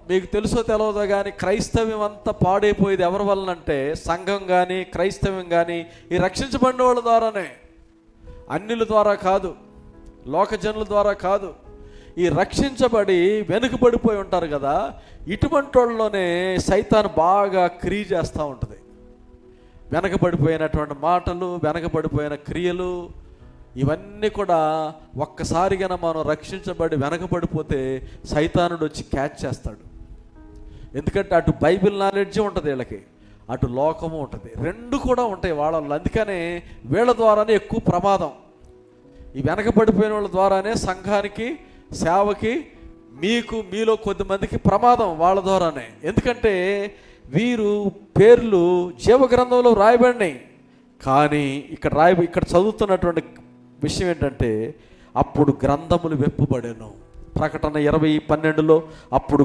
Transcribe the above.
మీకు తెలుసో తెలియదో కానీ క్రైస్తవ్యం అంతా పాడైపోయేది ఎవరి వలనంటే సంఘం కానీ క్రైస్తవ్యం కానీ ఈ రక్షించబడిన వాళ్ళ ద్వారానే, అన్యుల ద్వారా కాదు, లోకజనుల ద్వారా కాదు. ఈ రక్షించబడి వెనుకబడిపోయి ఉంటారు కదా, ఇటువంటి వాళ్ళలోనే సైతాను బాగా క్రియ చేస్తూ ఉంటుంది. వెనకబడిపోయినటువంటి మాటలు, వెనకబడిపోయిన క్రియలు, ఇవన్నీ కూడా ఒక్కసారిగా మనం రక్షించబడి వెనకబడిపోతే సైతానుడు వచ్చి క్యాచ్ చేస్తాడు. ఎందుకంటే అటు బైబిల్ నాలెడ్జే ఉంటుంది వీళ్ళకి, అటు లోకము ఉంటుంది, రెండు కూడా ఉంటాయి వాళ్ళల్లో. అందుకనే వీళ్ళ ద్వారానే ఎక్కువ ప్రమాదం. ఈ వెనకబడిపోయిన వాళ్ళ ద్వారానే సంఘానికి, సేవకి, మీలో కొద్దిమందికి ప్రమాదం వాళ్ళ ద్వారానే. ఎందుకంటే వీరు పేర్లు జీవగ్రంథంలో రాయబడినాయి, కానీ ఇక్కడ చదువుతున్నటువంటి విషయం ఏంటంటే అప్పుడు గ్రంథములు వెప్పబడెను. ప్రకటన 20:12 అప్పుడు